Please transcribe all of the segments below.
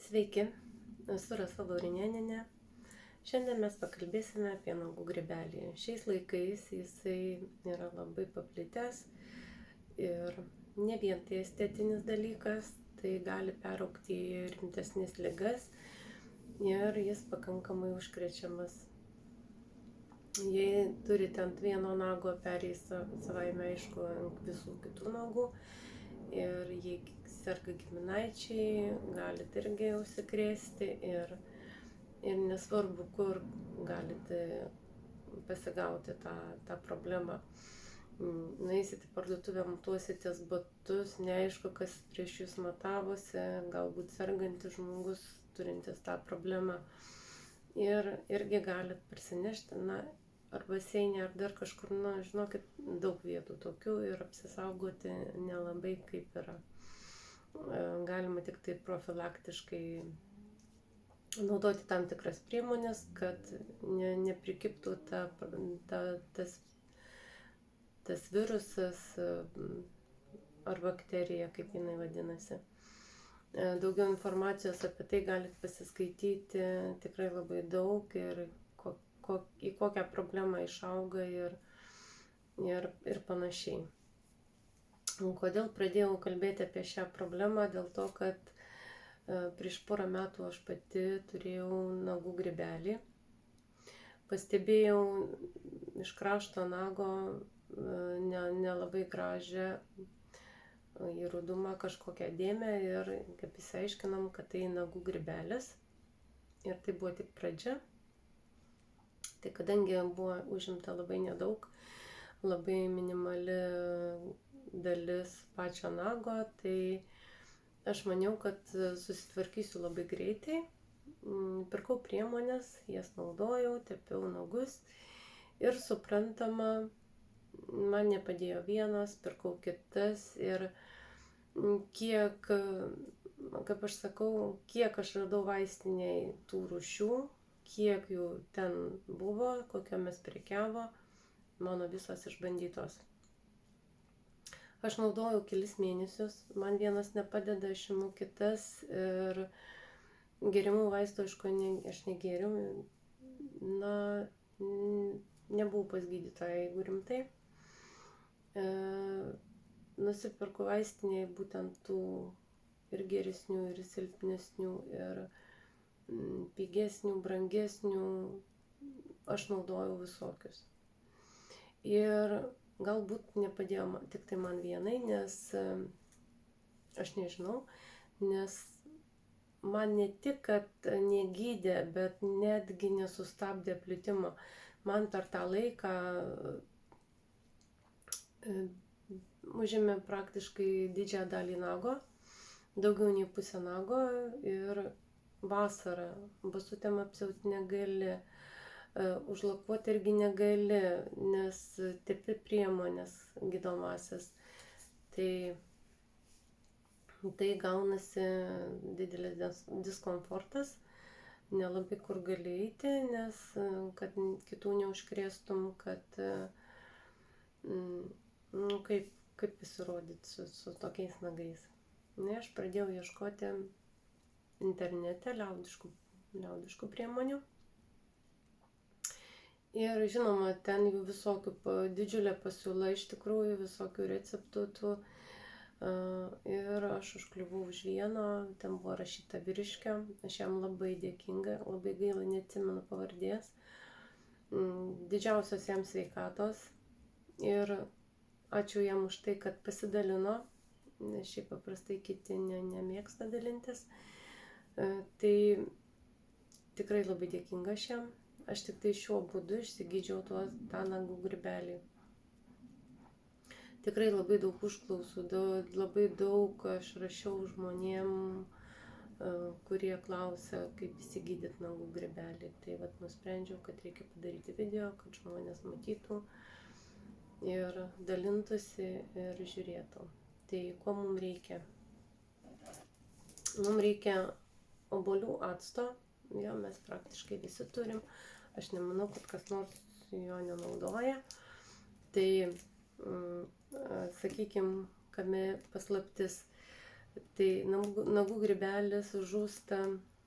Sveiki, esu Rasa Laurinėnienė. Šiandien mes pakalbėsime apie nagų grybelį. Šiais laikais jisai yra labai paplitęs ir ne vien tai estetinis dalykas, tai gali peraugti į rimtesnės ligas ir jis pakankamai užkrečiamas. Jei turite ant vieno nago, pereis savaime aišku ant visų kitų nagų. Ir jei serga giminaičiai, galite irgi užsikrėsti ir nesvarbu, kur galite pasigauti tą problemą. Nueisite į parduotuvę, matuositės batus, neaišku, kas prieš jūs matavosi, galbūt sergantis žmogus turintis tą problemą. Ir irgi galite prisinešti, ar baseine, ar dar kažkur, žinokit, daug vietų tokių ir apsisaugoti nelabai kaip yra. Galima tik tai profilaktiškai naudoti tam tikras priemonės, kad neprikiptų tas virusas ar bakterija, kaip jinai vadinasi. Daugiau informacijos apie tai galite pasiskaityti tikrai labai daug ir į kokią problemą išauga ir panašiai. Kodėl pradėjau kalbėti apie šią problemą? Dėl to, kad prieš porą metų aš pati turėjau nagų grybelį. Pastebėjau iš krašto nago nelabai gražią į rudumą kažkokią dėmę ir kaip išsiaiškinom, kad tai nagų grybelis. Ir tai buvo tik pradžia. Tai kadangi buvo užimta labai nedaug, labai minimali dalis pačio nago, tai aš maniau, kad susitvarkysiu labai greitai. Pirkau priemonės, jas naudojau, tepiau nagus ir suprantama, man nepadėjo vienas, pirkau kitas ir kiek, kaip aš sakau, kiek aš radau vaistinėje tų rūšių, kiek jų ten buvo, kokiomis prekiavo, mano visos išbandytos. Aš naudojau kelis mėnesius, man vienas nepadeda, aš imu kitas ir gėrimų vaistų, aišku, aš negėriau, nebuvau pas gydytoją, jeigu rimtai. Nusipirku vaistinėje būtent tų ir geresnių, ir silpnesnių, ir pigesnių, brangesnių, aš naudojau visokius. Ir galbūt nepadėjo tik tai man vienai, nes aš nežinau, nes man ne tik, kad negydė, bet netgi nesustabdė plitimo. Man per tą laiką užėmė praktiškai didžiąją dalį nago, daugiau nei pusę nago ir vasarą basutėm apsiauti negali, užlakuoti irgi negali, nes tepi priemonės gydomasias. Tai gaunasi didelis diskomfortas, nelabai kur gali eiti, nes kad kitų neužkrėstum, kad kaip pasirodyti su tokiais nagais. Aš pradėjau ieškoti internete liaudiškų priemonių. Ir žinoma, ten jų visokių didžiulė pasiūla, iš tikrųjų visokių receptų. Ir aš užkliuvau už vieno, ten buvo rašyta vyriškio, aš jam labai dėkinga, labai gaila, neatsimenu pavardės. Didžiausios jam sveikatos ir ačiū jam už tai, kad pasidalino, nes šiaip paprastai kiti nemėgsta dalintis. Tai tikrai labai dėkinga šiam. Aš tik tai šiuo būdu išsigydžiau tą nagų grybelį. Tikrai labai daug užklausų, labai daug aš rašiau žmonėm, kurie klausia, kaip išsigydyti nagų grybelį. Tai nusprendžiau, kad reikia padaryti video, kad žmonės matytų ir dalintųsi ir žiūrėtų. Tai ko mums reikia? Mums reikia obuolių acto, jo mes praktiškai visi turim, aš nemanau, kad kas nors jo nenaudoja. Tai, sakykime, kame paslaptis, Tai nagų grybelis žūsta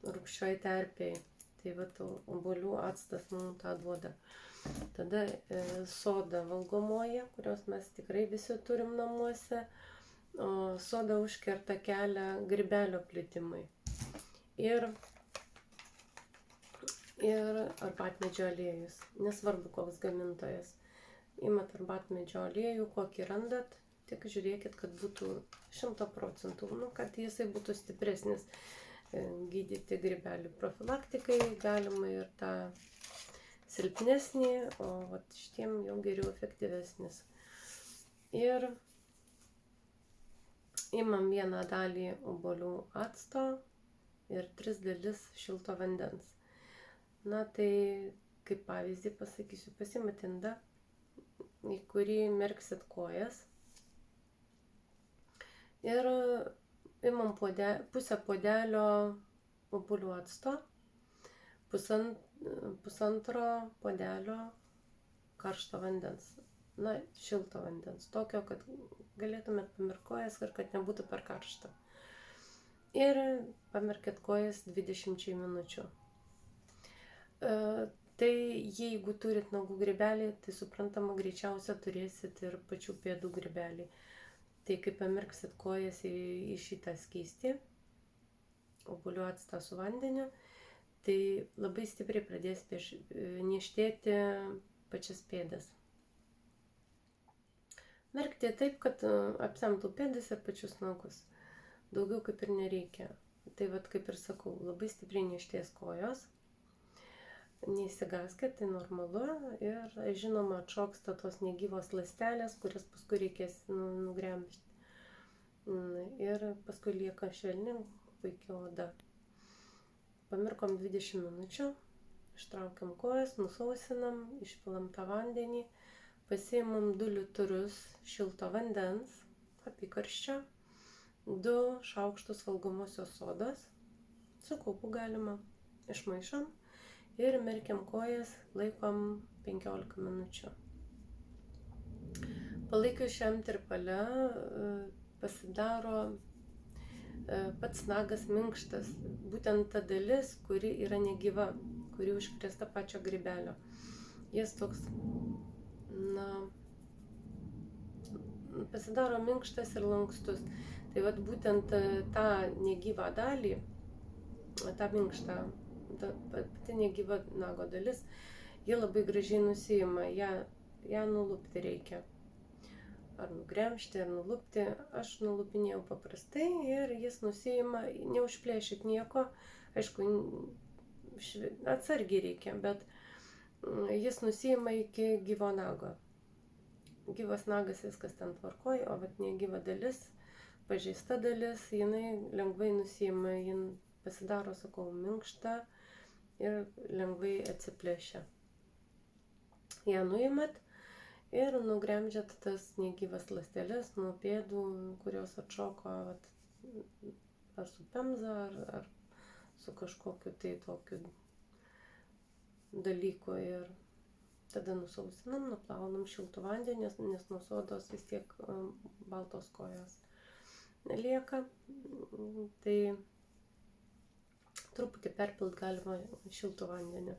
rūgščioj terpėje. Tai vat obuolių actas mums tą duoda. Tada soda valgomoji, kurios mes tikrai visi turim namuose. O soda užkerta kelią grybelio plitimui. Ir arbatmedžio aliejus. Nesvarbu, koks gamintojas. Imat arbatmedžio aliejų, kokį randat. Tik žiūrėkit, kad būtų 100%, kad jisai būtų stipresnis. Gydyti grybelių profilaktikai galima ir tą silpnesnį, o vat šitiem jau geriau efektyvesnis. Ir imam vieną dalį obuolių acto ir 3 dalis šilto vandens. Na tai, kaip pavyzdį pasakysiu, pasiimat indą, į kurį merksit kojas. Ir imam pusę puodelio obuolių acto, pusantro puodelio karšto vandens, šilto vandens, tokio, kad galėtumėt pamirkt kojas ir kad nebūtų per karšta. Ir pamirkit kojas 20 minučių. Tai jeigu turit nagų grybelį, tai suprantama, greičiausia turėsit ir pačių pėdų grybelį. Tai kai pamirksit kojas į šitą skystį, obuolių actą su vandeniu, tai labai stipriai pradės niežtėti pačias pėdas. Merkti taip, kad apsemtų pėdas ir pačius nagus. Daugiau kaip ir nereikia. Tai vat kaip ir sakau, labai stipriai niežtės kojos. Neįsigaskit, tai normalu. Ir žinoma, atšoksta tos negyvos ląstelės, kurias paskui reikės nugremžti. Ir paskui lieka švelni, puikia oda. Pamirkom 20 minučių, ištraukiam kojas, nusausinam, išpilam tą vandenį, pasiimam 2 litrus šilto vandens, apykarščio, 2 šaukštus valgomosios sodos, su kaupu galima, išmaišom. Ir merkiam kojas, laikom 15 minučių. Palaikius šiam tirpale pasidaro pats nagas minkštas. Būtent ta dalis, kuri yra negyva, kuri užkrėsta pačio grybelio. Jis toks, pasidaro minkštas ir lankstus. Tai vat būtent tą negyvą dalį, tą minkštą, pati negyva nago dalis, jie labai gražiai nusiima, ją nulupti reikia. Ar nugremžti, ar nulupti. Aš nulupinėjau paprastai ir jis nusiima, neužplėšit nieko. Aišku, atsargiai reikia, bet jis nusiima iki gyvo nago. Gyvas nagas viskas ten tvarkoj, o vat negyva dalis, pažeista dalis, jinai lengvai nusiima, jin pasidaro, sakau, minkšta ir lengvai atsiplėšia. Ją nuimat ir nugremžiat tas negyvas ląsteles nuo pėdų, kurios atšoko ar su pemza, ar su kažkokiu tai tokiu dalyku. Ir tada nusausinam, nuplaunam šiltu vandeniu, nes nuo sodos vis tiek baltos kojos lieka. Tai truputį perpilt galima šiltu vandeniu.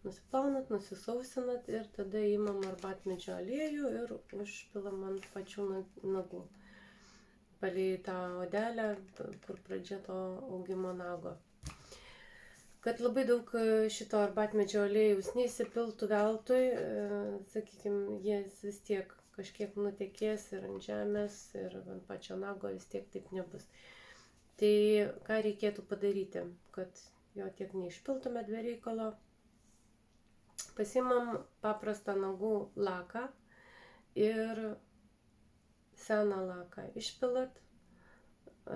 Nusiplaunat, nusisausinat ir tada imam arbatmedžio aliejų ir užpilam ant pačių nagų. Palei tą odelę, kur pradžia to augimo nago. Kad labai daug šito arbatmedžio aliejaus neįsipiltų veltui, sakykime, jis vis tiek kažkiek nutekės ir ant žemės, ir ant pačio nago vis tiek taip nebus. Tai ką reikėtų padaryti, kad jo tiek neišpiltume be reikalo? Pasiimam paprastą nagų laką ir seną laką išpilat,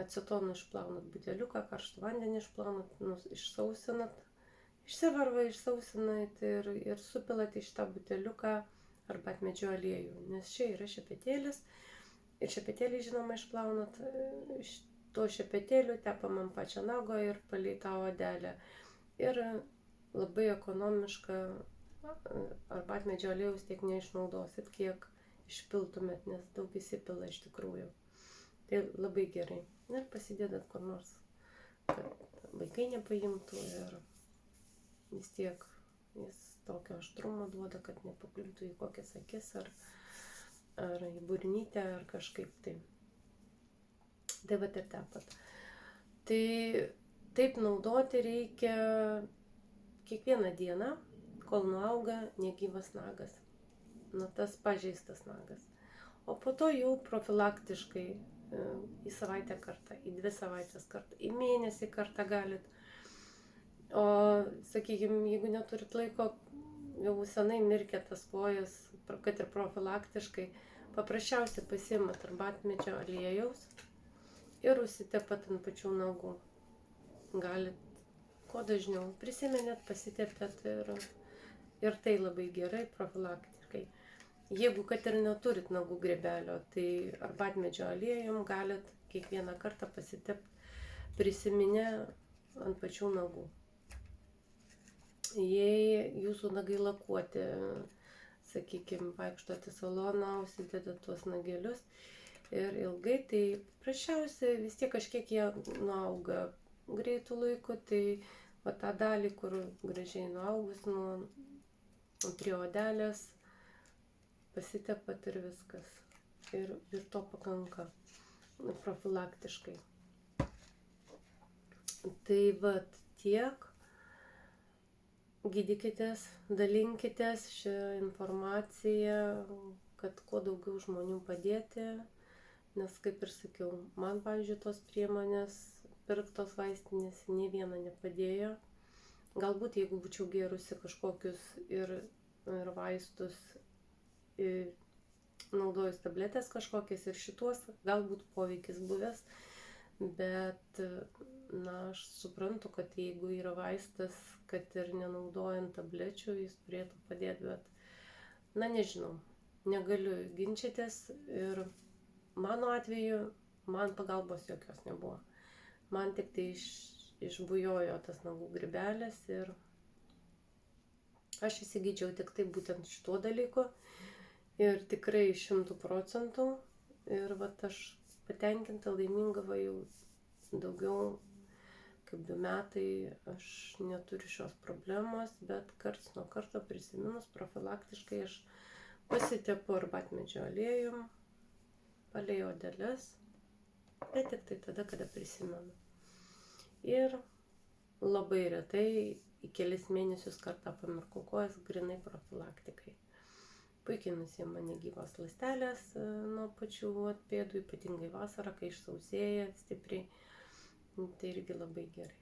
acetonu išplaunat buteliuką, karštų vandenį išplaunat, išsausinat, išsivarva išsausinat ir supilat į šitą buteliuką arbatmedžio aliejų, nes čia yra šepetėlis ir šepetėlį, žinoma, išplaunat, iš to šepetėlių tepam ant pačio nago ir palei tą odelę. Ir labai ekonomiška, arbatmedžio aliejaus tiek neišnaudosit, kiek išpiltumėt, nes daug įsipila iš tikrųjų. Tai labai gerai. Ir pasidėdat kur nors, kad vaikai nepaimtų ir vis tiek jis tokio aštrumo duoda, kad nepakliūtų į kokias akis ar į burnytę ar kažkaip tai. Tai vat ir tepat. Tai taip naudoti reikia kiekvieną dieną, kol nuauga negyvas nagas. Tas pažeistas nagas. O po to jau profilaktiškai į savaitę kartą, į 2 savaitės kartą, į mėnesį kartą galit. O, sakykime, jeigu neturit laiko, jau senai mirkė tas kojas, kad ir profilaktiškai, paprasčiausiai pasiimat arbatmedžio aliejaus ir užsitepat ant pačių nagų. Galit kuo dažniau prisimenėt, pasitepėt ir tai labai gerai profilaktiškai. Jeigu kad ir neturit nagų grybelio, tai arbatmedžio aliejum galit kiekvieną kartą pasitepti prisiminę ant pačių nagų. Jei jūsų nagai lakuoti, sakykime, vaikštot į saloną, užsidedat tuos nagelius ir ilgai, tai prašiausiai vis tiek kažkiek jie nuauga greitų laikų, tai va tą dalį, kur gražiai nuaugus prie odelės, pasitepat ir viskas. Ir to pakanka profilaktiškai. Tai vat tiek. Gydykitės, dalinkitės šią informaciją, kad kuo daugiau žmonių padėti. Nes, kaip ir sakiau, man, pavyzdžiui, tos priemonės pirktos vaistinės nė viena nepadėjo. Galbūt, jeigu būčiau gėrusi kažkokius ir vaistus, naudojus tabletės kažkokias ir šituos, galbūt poveikis buvęs, bet, aš suprantu, kad jeigu yra vaistas, kad ir nenaudojant tablečių, jis turėtų padėti, bet, nežinau, negaliu ginčytis ir mano atveju, man pagalbos jokios nebuvo. Man tik tai išbujojo tas nagų grybelis ir aš įsigydžiau tik tai būtent šituo dalyku. Ir tikrai 100%. Ir vat aš patenkinta, laiminga, va jau daugiau kaip 2 metai aš neturiu šios problemos, bet karts nuo karto prisiminus profilaktiškai aš pasitepu arbatmedžio aliejum, palei odeles, bet tik tai tada, kada prisimenu. Ir labai retai į kelis mėnesius kartą pamirkau kojas grynai profilaktikai. Puikiai nusiima negyvos ląstelės nuo pačių pėdų, ypatingai vasarą, kai išsausėja stipriai. Tai irgi labai gerai.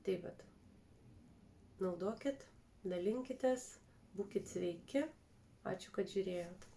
Tai vat, naudokit, dalinkitės, būkit sveiki. Ačiū, kad žiūrėjot.